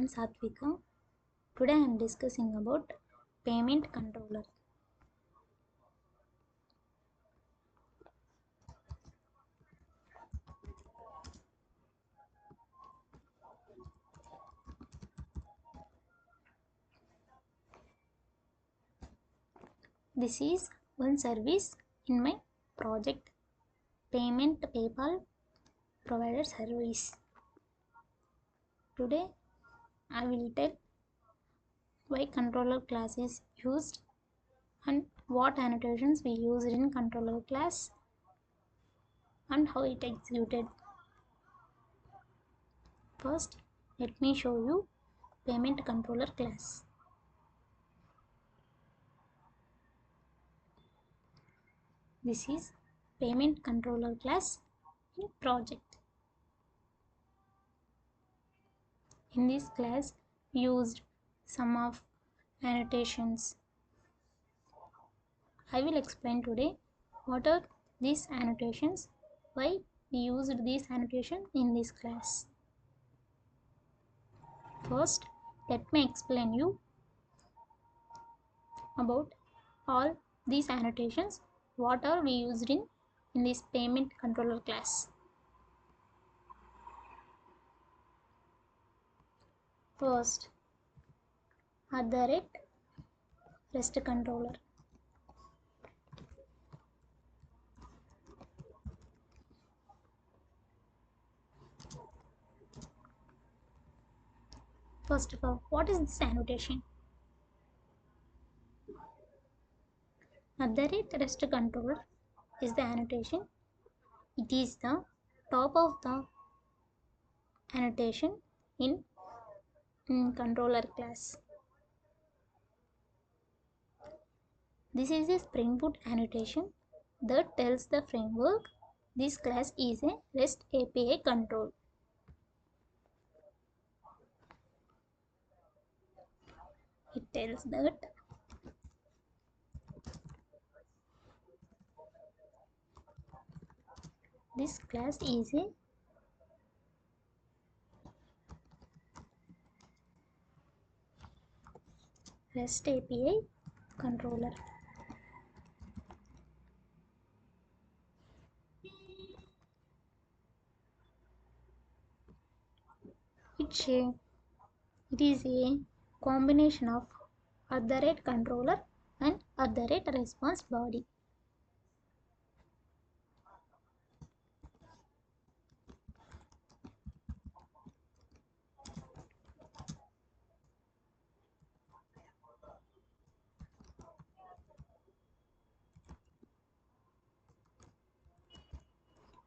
Satvika. Today I am discussing about payment controller. This is one service in my project payment PayPal provider service. Today I will tell why controller class is used and what annotations we used in controller class and how it executed. First, let me show you payment controller class. This is payment controller class in project. In this class, we used some of annotations. I will explain today what are these annotations, why we used these annotations in this class. First, let me explain you about all these annotations, what are we used in this payment controller class. First, @REST controller. First of all, what is this annotation? @REST controller is the annotation. It is the top of the annotation in controller class. This is a Spring Boot annotation that tells the framework this class is a REST API control. It tells that this class is a REST API controller. It is a combination of @controller and @response body.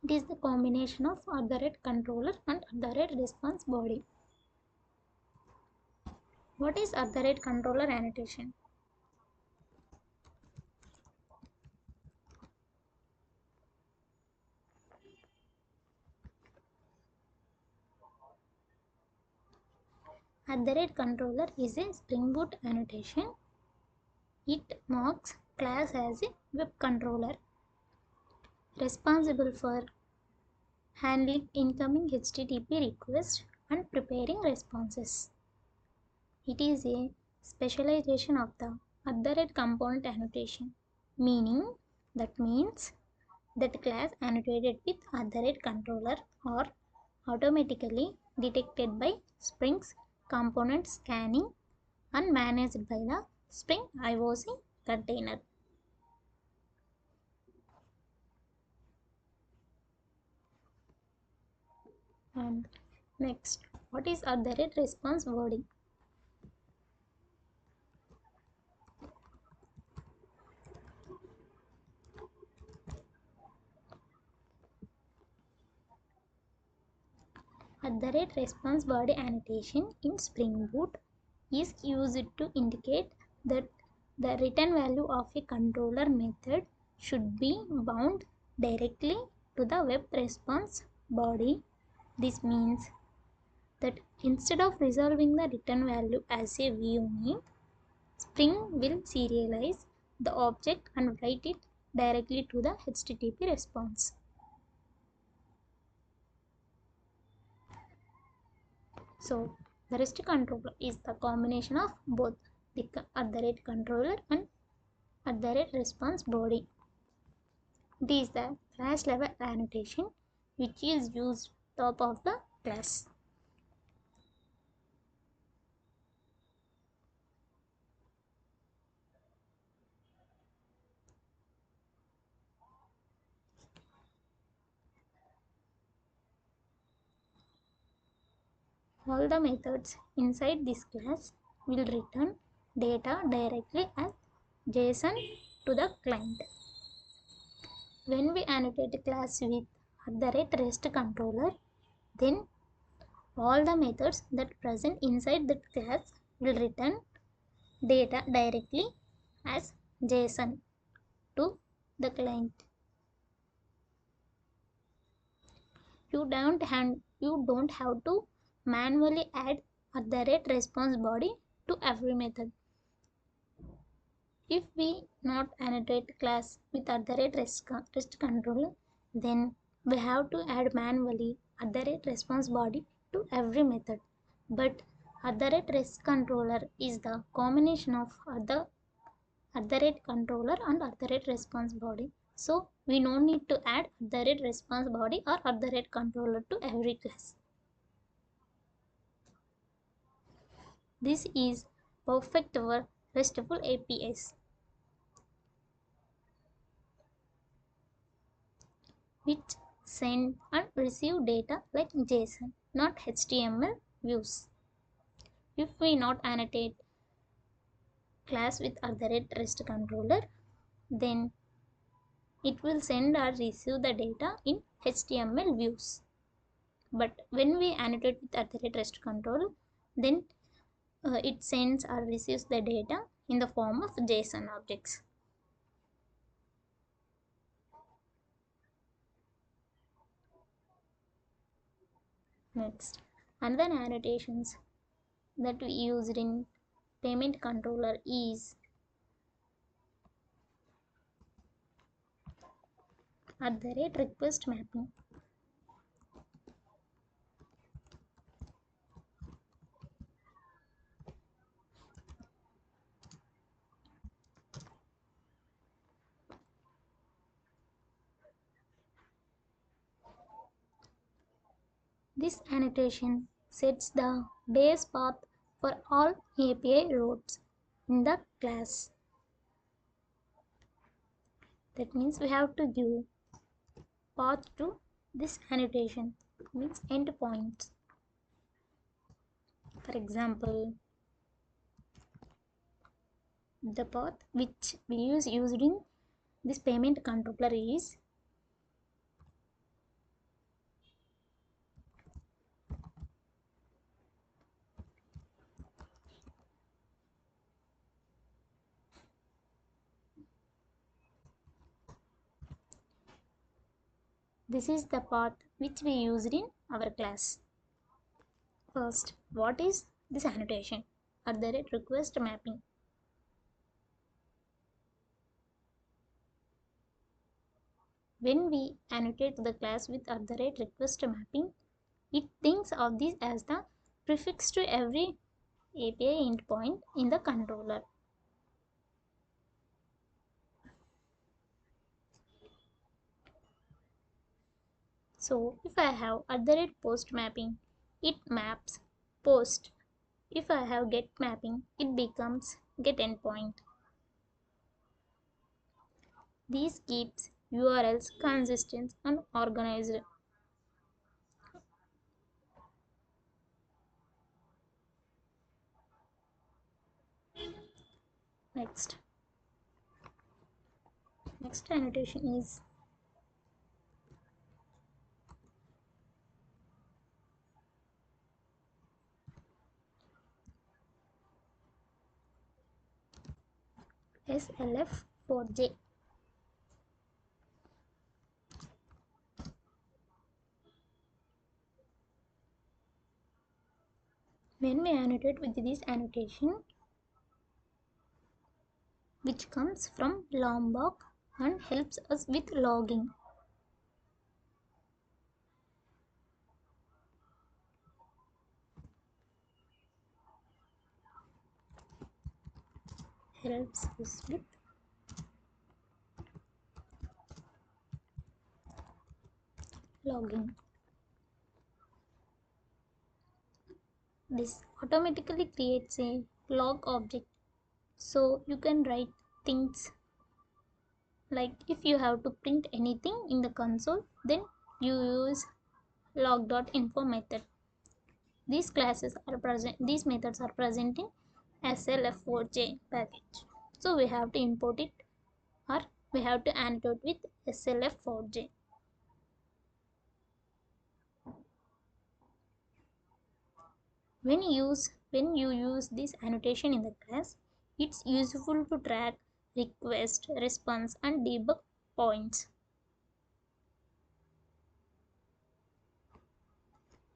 It is the combination of @controller and @response body. What is @controller annotation? @controller is a Spring Boot annotation. It marks class as a web controller responsible for handling incoming HTTP requests and preparing responses. It is a specialization of the @component annotation, means that class annotated with @controller are automatically detected by Spring's component scanning and managed by the Spring IOC container. And next, what is @response body? @response body annotation in Spring Boot is used to indicate that the return value of a controller method should be bound directly to the web response body. This means that instead of resolving the return value as a view name, Spring will serialize the object and write it directly to the HTTP response. So The REST controller is the combination of both the @controller and @response body. It is the class level annotation which is used top of the class. All the methods inside this class will return data directly as JSON to the client. When we annotate a class with @REST controller, then all the methods that present inside that class will return data directly as JSON to the client. You don't have to manually add @response body to every method. If we not annotate class with @REST controller, then we have to add manually @response body to every method. But @REST controller is the combination of @controller and @response body. So we no need to add @response body or @controller to every class. This is perfect for RESTful APIs, which send and receive data like JSON, not HTML views. If we not annotate class with @REST controller, then it will send or receive the data in HTML views. But when we annotate with @REST controller, then it sends or receives the data in the form of JSON objects. Next, another annotations that we used in payment controller is @request mapping. This annotation sets the base path for all API routes in the class. That means we have to give path to this annotation, means endpoints. For example, the path which we used in this payment controller is this is the path which we used in our class. First, what is this annotation? @request mapping. When we annotate the class with @request mapping, it thinks of this as the prefix to every API endpoint in the controller. So if I have @post mapping, it maps post. If I have get mapping, it becomes get endpoint. This keeps URLs consistent and organized. Next annotation is SLF4J. When we annotate with this annotation, which comes from Lombok and helps us with logging. helps us with logging. This automatically creates a log object, so you can write things like if you have to print anything in the console, then you use log.info method. These methods are present in slf4j package. So we have to import it, or we have to annotate with slf4j. When you use this annotation in the class, it's useful to track request, response, and debug points.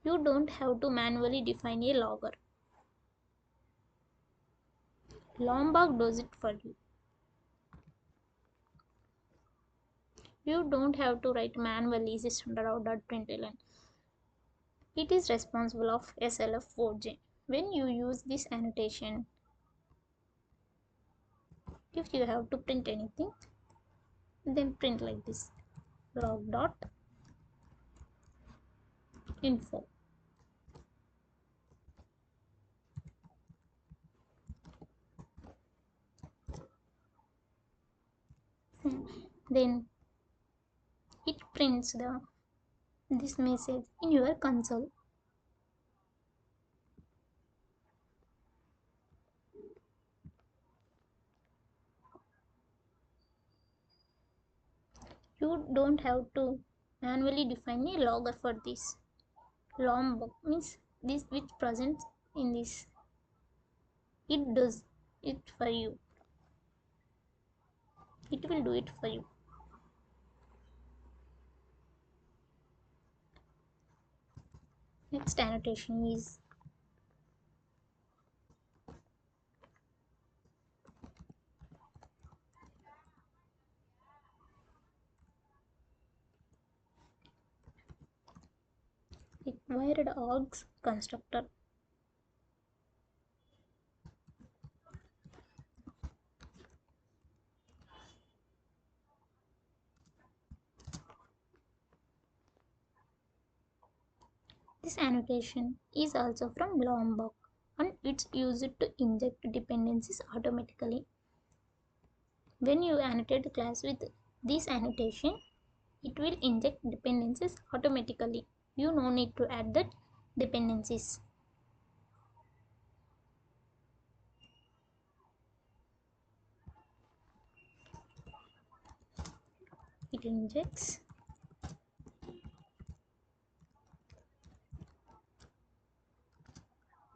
You don't have to manually define a logger. Lombok does it for you. You don't have to write manually system.out.println. It is responsible of slf4j. When you use this annotation, if you have to print anything, then print like this: log.info. Then it prints this message in your console. You don't have to manually define a logger for this. Lombok means this which presents in this. It does it for you. It will do it for you. Next annotation is required args constructor. This annotation is also from Lombok, and it's used to inject dependencies automatically. When you annotate the class with this annotation, it will inject dependencies automatically. You no need to add that dependencies. It injects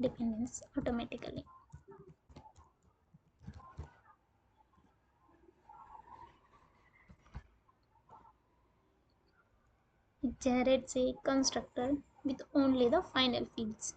dependencies automatically. It generates a constructor with only the final fields.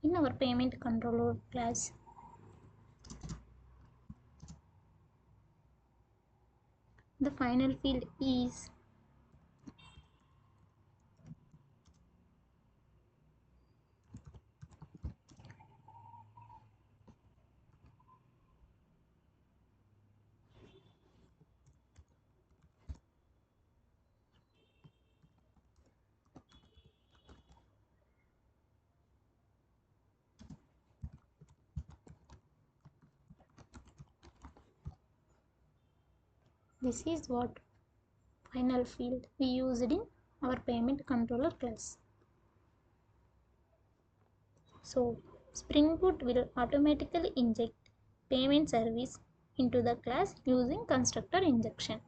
In our payment controller class, the final field is this is what final field we used in our payment controller class. So Spring Boot will automatically inject payment service into the class using constructor injection.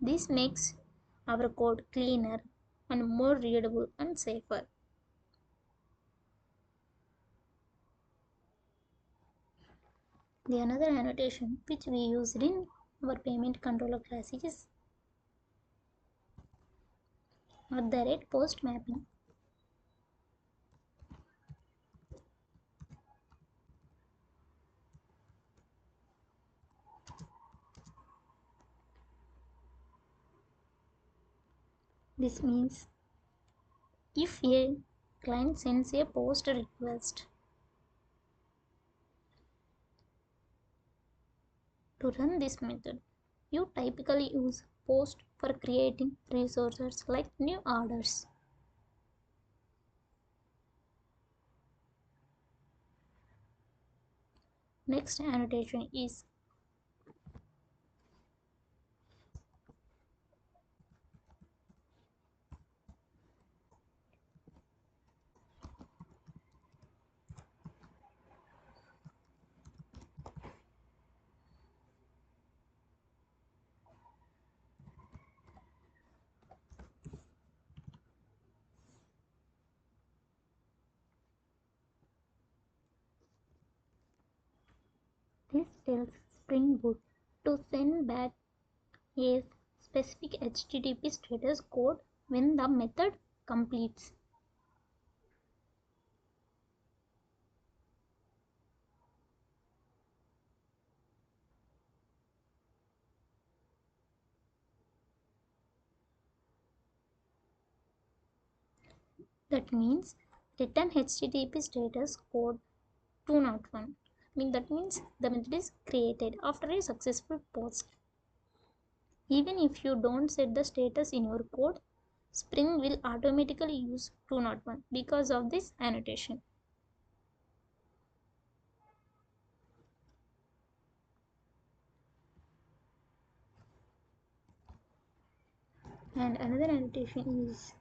This makes our code cleaner and more readable and safer. The another annotation which we used in our payment controller class is @post mapping. This means if a client sends a post request to run this method, you typically use post for creating resources like new orders. Next annotation is this tells Spring Boot to send back a specific HTTP status code when the method completes. That means return HTTP status code 201. That means the method is created after a successful post. Even if you don't set the status in your code, Spring will automatically use 201 because of this annotation. And another annotation is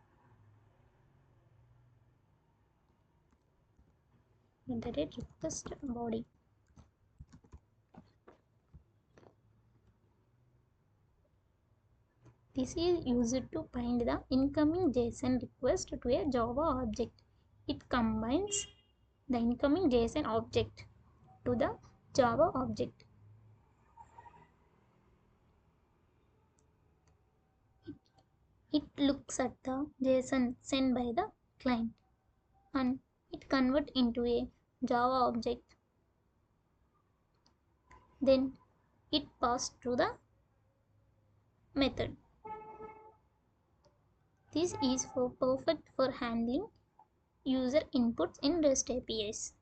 the request body. This is used to bind the incoming JSON request to a Java object. It combines the incoming JSON object to the Java object. It looks at the JSON sent by the client and it converts into a Java object. Then it passes to the method. This is perfect for handling user inputs in REST APIs.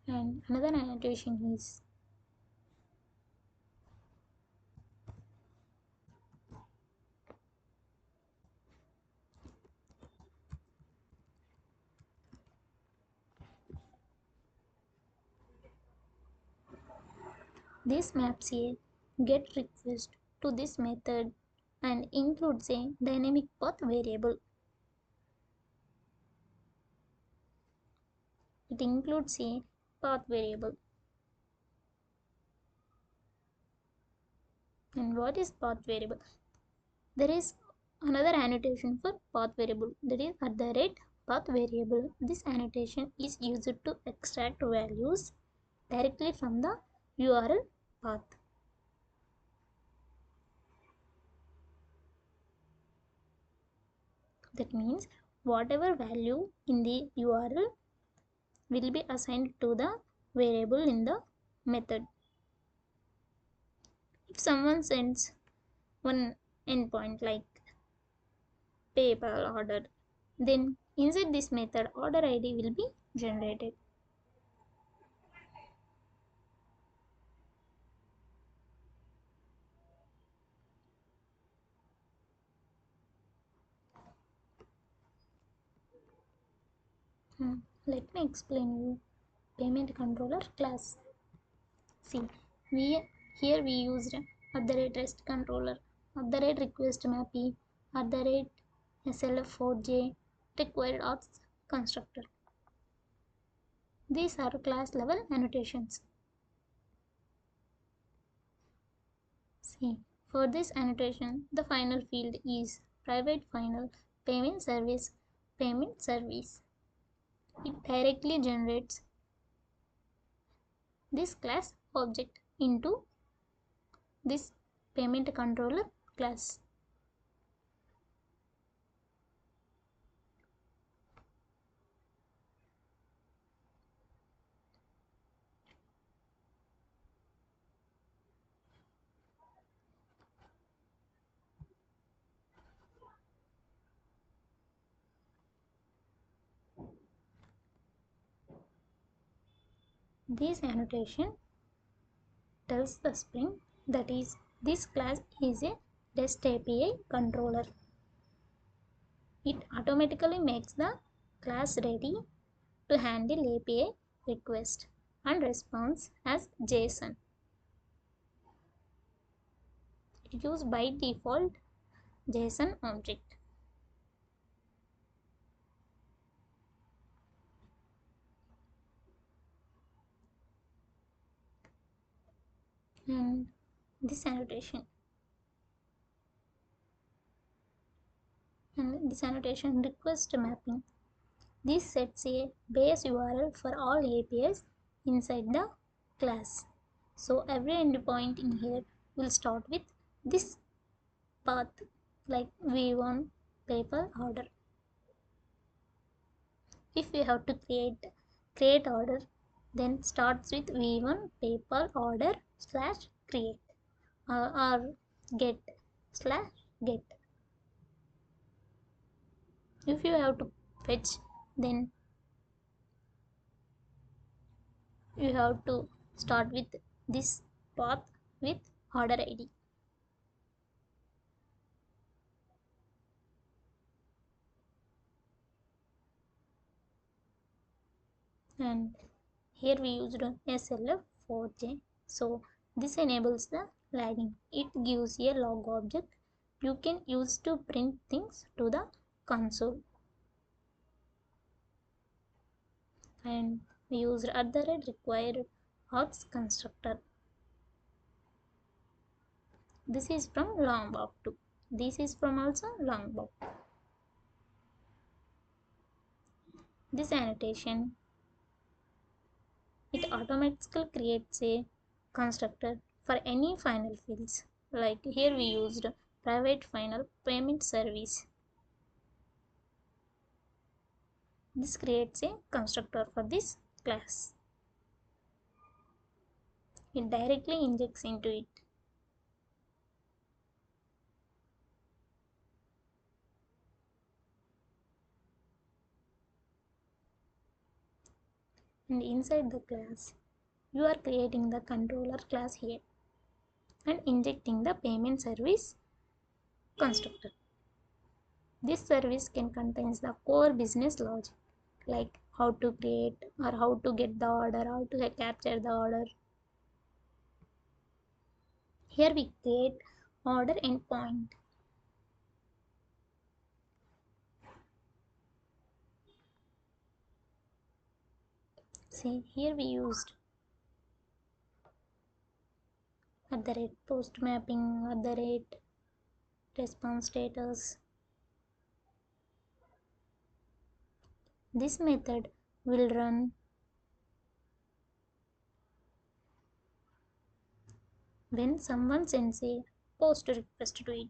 And another annotation is this maps a get request to this method and includes a dynamic path variable. It includes a path variable. And what is path variable? There is another annotation for path variable, that is @path variable. This annotation is used to extract values directly from the URL path. That means whatever value in the URL will be assigned to the variable in the method. If someone sends one endpoint like PayPal order, then inside this method order ID will be generated. Let me explain you payment controller class. See, here we used @REST controller, @request mapping, SLF4J required auth constructor. These are class level annotations. See, for this annotation, the final field is private final payment service. It directly generates this class object into this payment controller class. This annotation tells the Spring that is this class is a REST API controller. It automatically makes the class ready to handle API request and response as JSON. It uses by default JSON object. And this annotation request mapping. This sets a base URL for all APIs inside the class. So every endpoint in here will start with this path like V1 paper order. If we have to create order, then starts with V1 paper order slash create or get slash get. If you have to fetch, then you have to start with this path with order ID. And here we used SLF4J. So this enables the lagging. It gives a log object you can use to print things to the console. And we used required auth constructor. This is from Lombok 2. This is from also Lombok. This annotation, it automatically creates a constructor for any final fields. Like here we used private final payment service. This creates a constructor for this class. It directly injects into it. And inside the class, you are creating the controller class here and injecting the payment service constructor. This service can contain the core business logic like how to create or how to get the order, how to capture the order. Here we create order endpoint. See, here we used @post mapping, @response status. This method will run when someone sends a post request to it.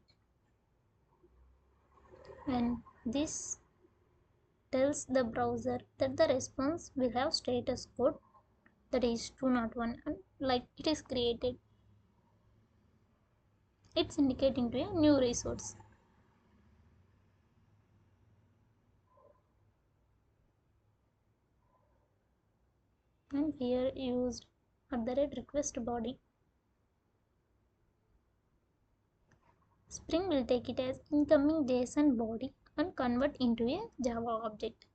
And this tells the browser that the response will have status code that is 201 and like it is created. It's indicating to a new resource. And here used @request body. Spring will take it as incoming JSON body and convert into a Java object.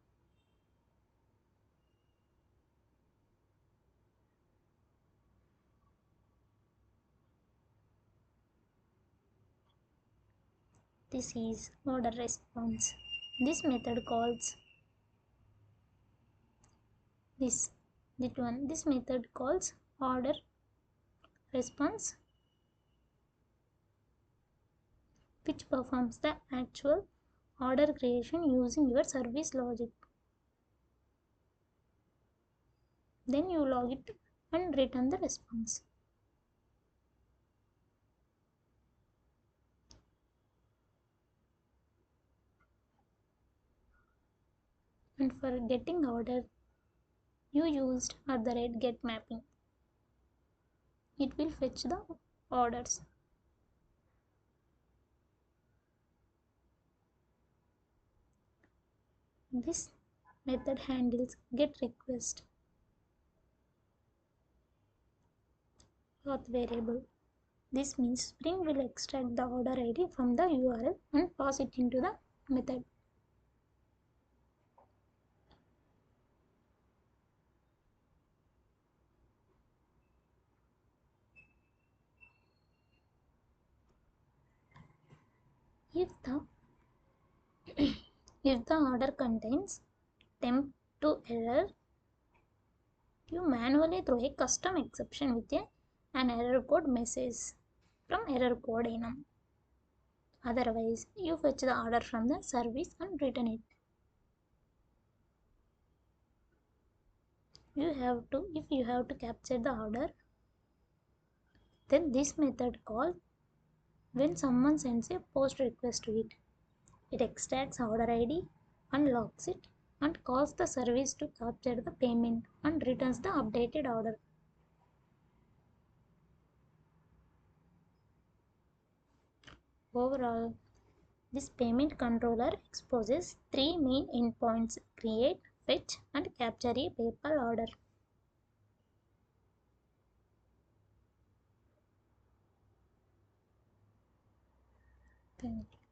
This is order response. This method calls this this method calls order response, which performs the actual order creation using your service logic. Then you log it and return the response. And for getting order, you used @get mapping. It will fetch the orders. This method handles get request path variable. This means Spring will extract the order ID from the URL and pass it into the method. If the if the order contains temp to error, you manually throw a custom exception with an error code message from error code enum. Otherwise, you fetch the order from the service and return it. If you have to capture the order, then this method call when someone sends a post request to it. It extracts order ID and logs it and calls the service to capture the payment and returns the updated order. Overall, this payment controller exposes three main endpoints: create, fetch, and capture a PayPal order. Thank you.